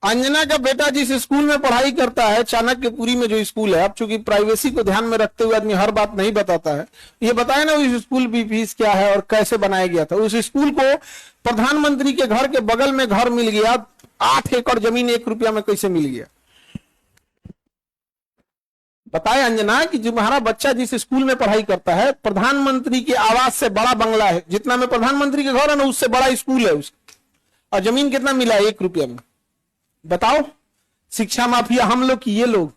अंजना का बेटा जिस स्कूल में पढ़ाई करता है, चाणक्यपुरी में जो स्कूल है, अब चूंकि प्राइवेसी को ध्यान में रखते हुए आदमी हर बात नहीं बताता है, ये बताया ना उस स्कूल की फीस क्या है और कैसे बनाया गया था। उस स्कूल को प्रधानमंत्री के घर के बगल में घर मिल गया, 8 एकड़ जमीन 1 रुपया में कैसे मिल गया? बताए अंजना कि तुम्हारा बच्चा जिस स्कूल में पढ़ाई करता है, प्रधानमंत्री के आवास से बड़ा बंगला है, जितना में प्रधानमंत्री के घर है ना उससे बड़ा स्कूल है उसका, और जमीन कितना मिला है? 1 रुपया में। बताओ, शिक्षा माफिया हम लोग की ये लोग।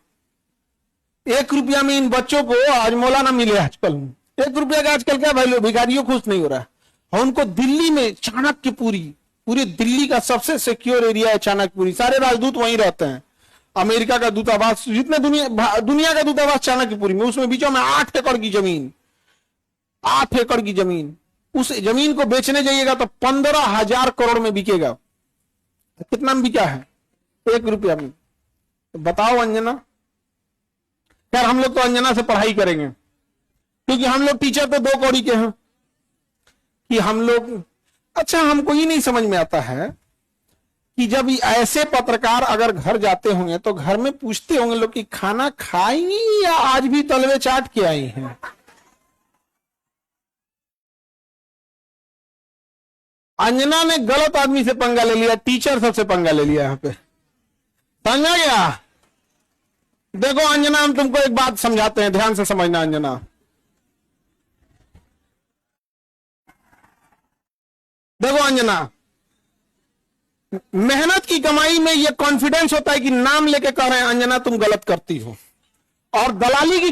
1 रुपया में इन बच्चों को आज मौलाना मिले आजकल। 1 रुपया का आजकल क्या वैल्यू? भिखारियों खुश नहीं हो रहा है। और उनको दिल्ली में चाणक्यपुरी, पूरी दिल्ली का सबसे सिक्योर एरिया है चाणक्यपुरी, सारे राजदूत वहीं रहते हैं। अमेरिका का दूतावास, जितने दुनिया का दूतावास चाणक्यपुरी में, उसमें बीचों में 8 एकड़ की जमीन, 8 एकड़ की जमीन। उस जमीन को बेचने जाइएगा तो 15,000 करोड़ में बिकेगा। कितना में बिका है? 1 रुपया में। तो बताओ अंजना। यार हम लोग तो अंजना से पढ़ाई करेंगे, क्योंकि हम लोग टीचर तो 2 कौड़ी के हैं कि हम लोग। अच्छा, हमको ही नहीं समझ में आता है कि जब ऐसे पत्रकार अगर घर जाते होंगे तो घर में पूछते होंगे लोग कि खाना खाई या आज भी तलवे चाट के आई हैं। अंजना ने गलत आदमी से पंगा ले लिया, टीचर सबसे पंगा ले लिया यहां पे। समझा गया? देखो अंजना, हम तुमको एक बात समझाते हैं, ध्यान से समझना अंजना। देखो अंजना, मेहनत की कमाई में यह कॉन्फिडेंस होता है कि नाम लेके कह रहे हैं अंजना तुम गलत करती हो। और दलाली की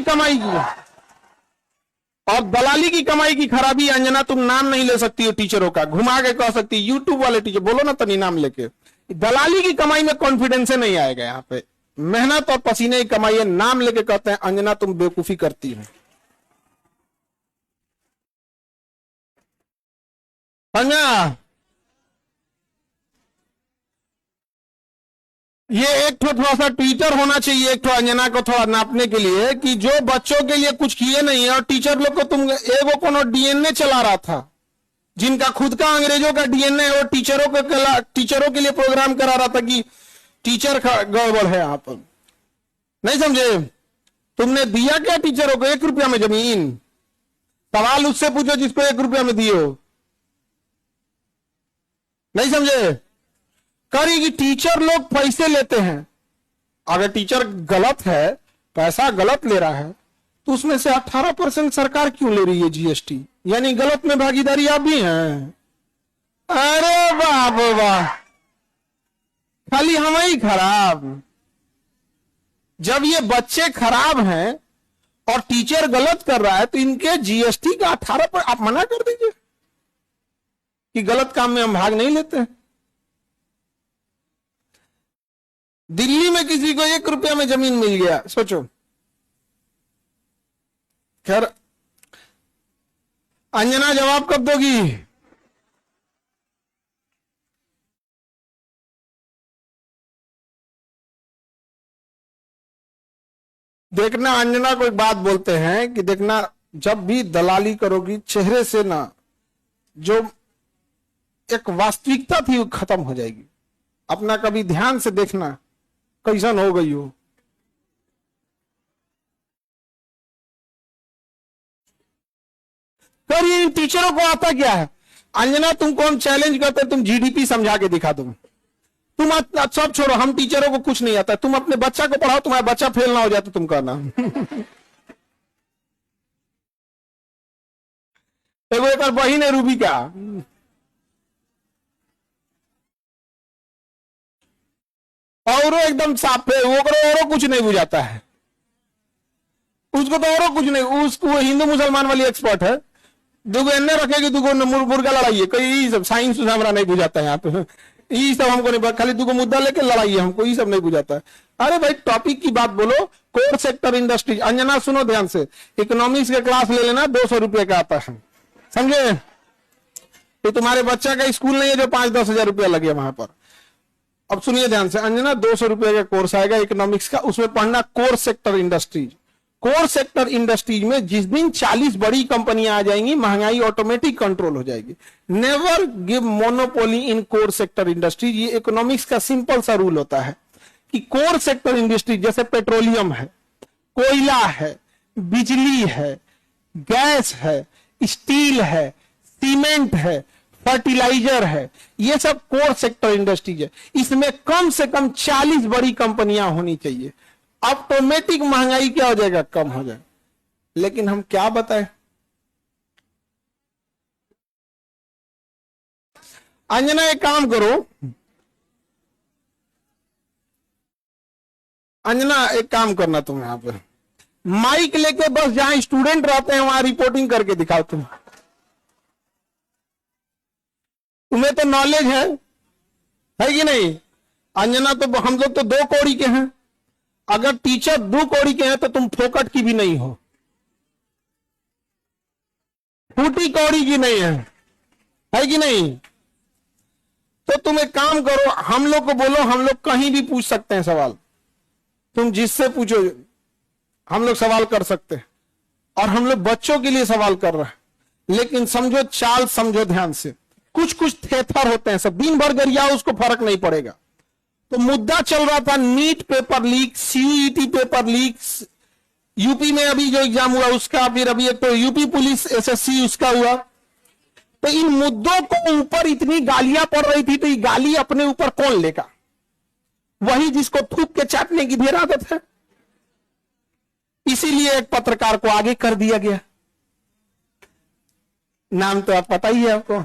कमाई की खराबी, अंजना तुम नाम नहीं ले सकती हो टीचरों का, घुमा के कह सकती है यूट्यूब वाले टीचर, बोलो ना तनी नाम लेके। दलाली की कमाई में कॉन्फिडेंस नहीं आएगा यहाँ पे। मेहनत और पसीने की कमाई है, नाम लेके कहते हैं अंजना तुम बेवकूफी करती हो। समझा? ये एक थोड़ा सा ट्विटर होना चाहिए एक अंजना को थोड़ा नापने के लिए कि जो बच्चों के लिए कुछ किए नहीं है, और टीचर लोग को तुम एगो कोनो डीएनए चला रहा था, जिनका खुद का अंग्रेजों का डीएनए है, वो टीचरों के लिए प्रोग्राम करा रहा था कि टीचर गड़बड़ है। आप नहीं समझे? तुमने दिया क्या टीचरों को? 1 रुपया में जमीन। सवाल उससे पूछो जिसको 1 रुपया में दियो। नहीं समझे? करेगी, टीचर लोग पैसे लेते हैं। अगर टीचर गलत है, पैसा गलत ले रहा है, तो उसमें से 18% सरकार क्यों ले रही है जीएसटी? यानी गलत में भागीदारी आप भी हैं। अरे बाप वाह, खाली हम ही खराब। जब ये बच्चे खराब हैं और टीचर गलत कर रहा है, तो इनके जीएसटी का 18% आप मना कर दीजिए कि गलत काम में हम भाग नहीं लेते। दिल्ली में किसी को 1 रुपया में जमीन मिल गया, सोचो। खैर, अंजना जवाब कब दोगी? देखना, अंजना को एक बात बोलते हैं कि देखना, जब भी दलाली करोगी चेहरे से ना जो एक वास्तविकता थी वो खत्म हो जाएगी। अपना कभी ध्यान से देखना कैसन हो गई हो। पर ये टीचरों को आता क्या है? अंजना तुमको हम चैलेंज करते, तुम जीडीपी समझा के दिखा दो। तुम सब छोड़ो, हम टीचरों को कुछ नहीं आता, तुम अपने बच्चा को पढ़ाओ, तुम्हारा बच्चा फेल ना हो जाए तो तुम कहना। देखो एक बहिन है रूबी का, और एकदम साफ है, वो और कुछ नहीं बुझाता है उसको, तो और कुछ नहीं। उसको हिंदू मुसलमान वाली एक्सपर्ट है, दुगो एन्ने रखेगी, दुगो मुर्गा लड़ाइए, कई सब साइंस हमारा नहीं बुझाता है यहाँ पे। ये सब हमको नहीं, खाली दुगो मुद्दा लेके लड़ाइए, हमको ये सब नहीं बुझाता है। अरे भाई टॉपिक की बात बोलो। Core sector industry. अंजना सुनो ध्यान से, इकोनॉमिक्स के क्लास ले लेना, 200 रुपये का आता है, समझे? ये तुम्हारे बच्चा का स्कूल नहीं है जो 5-10 हजार रुपया लगे वहां पर। अब सुनिए ध्यान से, अंजना 200 रुपये का कोर्स आएगा इकोनॉमिक्स का, उसमें पढ़ना core sector industries. Core sector industries में जिस दिन 40 बड़ी कंपनियां आ जाएंगी, महंगाई ऑटोमेटिक कंट्रोल हो जाएगी। नेवर गिव मोनोपोली इन कोर सेक्टर इंडस्ट्रीज। ये इकोनॉमिक्स का सिंपल सा रूल होता है कि कोर सेक्टर इंडस्ट्री जैसे पेट्रोलियम है, कोयला है, बिजली है, गैस है, स्टील है, सीमेंट है, फर्टिलाइजर है, ये सब कोर सेक्टर इंडस्ट्रीज है। इसमें कम से कम 40 बड़ी कंपनियां होनी चाहिए। ऑटोमेटिक महंगाई क्या हो जाएगा, कम हो जाएगा। लेकिन हम क्या बताएं, अंजना एक काम करो, अंजना एक काम करना, तुम यहां पर माइक लेके बस जहां स्टूडेंट रहते हैं वहां रिपोर्टिंग करके दिखाओ। तुम्हें तो नॉलेज है कि नहीं? अंजना तो हम लोग तो 2 कौड़ी के हैं, अगर टीचर 2 कौड़ी के हैं तो तुम फोकट की भी नहीं हो, फूटी कौड़ी की नहीं है कि नहीं? तो तुम एक काम करो, हम लोग को बोलो, हम लोग कहीं भी पूछ सकते हैं सवाल, तुम जिससे पूछो हम लोग सवाल कर सकते हैं। और हम लोग बच्चों के लिए सवाल कर रहे हैं, लेकिन समझो चाल, समझो ध्यान से। कुछ कुछ थेथर होते हैं, सब दिन भर गरियाओ, उसको फर्क नहीं पड़ेगा। तो मुद्दा चल रहा था NEET paper leak, CUET paper leak, UP में अभी जो एग्जाम हुआ उसका, फिर अभी एक तो यूपी पुलिस एसएससी उसका हुआ। तो इन मुद्दों को ऊपर इतनी गालियां पड़ रही थी, तो ये गाली अपने ऊपर कौन लेगा? वही जिसको थूक के चाटने की ढेर आदत है। इसीलिए एक पत्रकार को आगे कर दिया गया। नाम तो आप पता ही है आपको।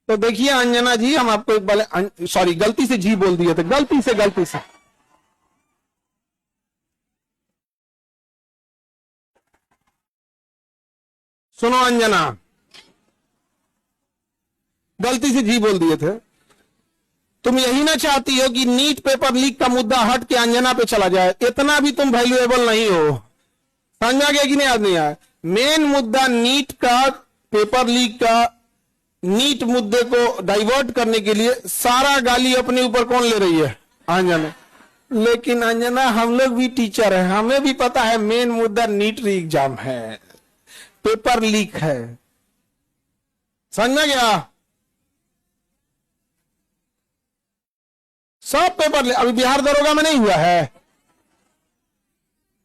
तो देखिए अंजना जी, हम आपको एक बार, सॉरी गलती से जी बोल दिए थे, गलती से सुनो अंजना, गलती से जी बोल दिए थे। तुम यही ना चाहती हो कि नीट पेपर लीक का मुद्दा हट के अंजना पे चला जाए? इतना भी तुम वैल्यूएबल नहीं हो, समझा गया कि नहीं? याद नहीं आया? मेन मुद्दा नीट का, पेपर लीक का, नीट मुद्दे को डाइवर्ट करने के लिए सारा गाली अपने ऊपर कौन ले रही है? अंजना। लेकिन अंजना, हम लोग भी टीचर हैं, हमें भी पता है मेन मुद्दा नीट एग्जाम है, पेपर लीक है। समझ गया? सब पेपर अभी बिहार दरोगा में नहीं हुआ है,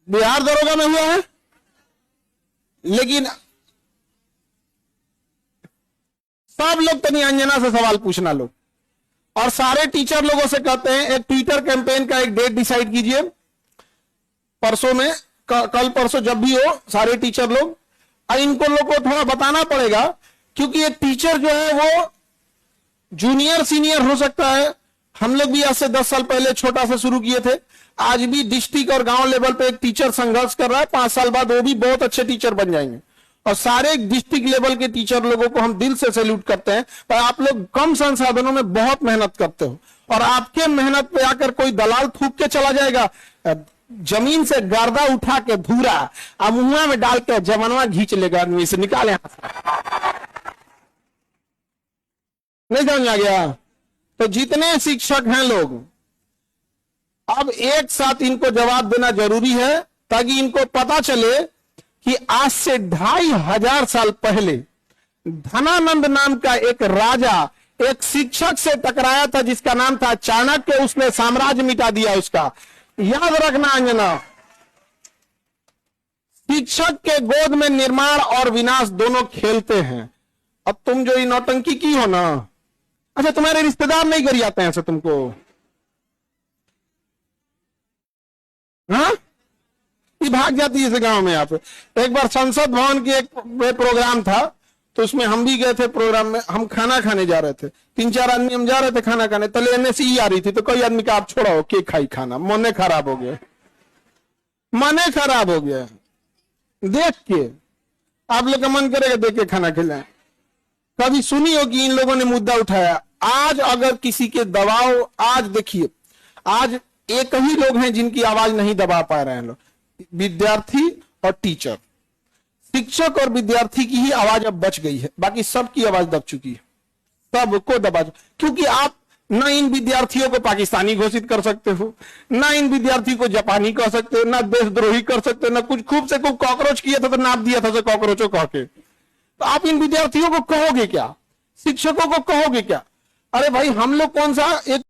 बिहार दरोगा में हुआ है, लेकिन सब लोग तो नहीं, अंजना से सवाल पूछना लोग। और सारे टीचर लोगों से कहते हैं एक ट्विटर कैंपेन का एक डेट डिसाइड कीजिए, परसों में, कल परसों जब भी हो, सारे टीचर लोग। इनको लोग को थोड़ा बताना पड़ेगा, क्योंकि एक टीचर जो है वो जूनियर सीनियर हो सकता है। हम लोग भी आज से 10 साल पहले छोटा सा शुरू किए थे, आज भी डिस्ट्रिक्ट और गांव लेवल पे एक टीचर संघर्ष कर रहा है। 5 साल बाद वो भी बहुत अच्छे टीचर बन जाएंगे। और सारे डिस्ट्रिक्ट लेवल के टीचर लोगों को हम दिल से सैल्यूट करते हैं। पर आप लोग कम संसाधनों में बहुत मेहनत करते हो, और आपके मेहनत पे आकर कोई दलाल थूक के चला जाएगा, जमीन से गर्दा उठा के धूरा अब मुंह में डाल के जमनवा घींच लेगा, आदमी से निकाले। नहीं समझ आ गया? तो जितने शिक्षक हैं लोग, अब एक साथ इनको जवाब देना जरूरी है, ताकि इनको पता चले कि आज से 2500 साल पहले धनानंद नाम का एक राजा एक शिक्षक से टकराया था, जिसका नाम था चाणक्य। उसने साम्राज्य मिटा दिया उसका। याद रखना अंजना, शिक्षक के गोद में निर्माण और विनाश दोनों खेलते हैं। अब तुम जो ये नौटंकी की हो ना, अच्छा तुम्हारे रिश्तेदार नहीं करी आते हैं ऐसे तुमको? हाँ, ये भाग जाती है इस गांव में। आप एक बार संसद भवन की एक प्रोग्राम था, तो उसमें हम भी गए थे। प्रोग्राम में हम खाना खाने जा रहे थे, 3-4 आदमी हम जा रहे थे खाना खाने। तले एनएसई आ रही थी, तो कई आदमी का आप छोड़ो के खाई खाना, मने खराब हो गया, मने खराब हो गया देख के। आप लोग का मन करेगा देख के खाना खिलाएं? कभी सुनी हो कि इन लोगों ने मुद्दा उठाया? आज अगर किसी के दबाव, आज देखिए, आज एक ही लोग हैं जिनकी आवाज नहीं दबा पा रहे हैं लोग, विद्यार्थी और टीचर। शिक्षक और विद्यार्थी की ही आवाज अब बच गई है, बाकी सबकी आवाज दब चुकी है, सबको दबा। क्योंकि आप ना इन विद्यार्थियों को पाकिस्तानी घोषित कर सकते हो, ना इन विद्यार्थी को जापानी कह सकते हो, ना देशद्रोही कर सकते हो, ना कुछ खूब से खूब कॉकरोच किया था तो नाप दिया था तो कॉकरोचों कह के। तो आप इन विद्यार्थियों को कहोगे क्या, शिक्षकों को कहोगे क्या? अरे भाई हम लोग कौन सा एक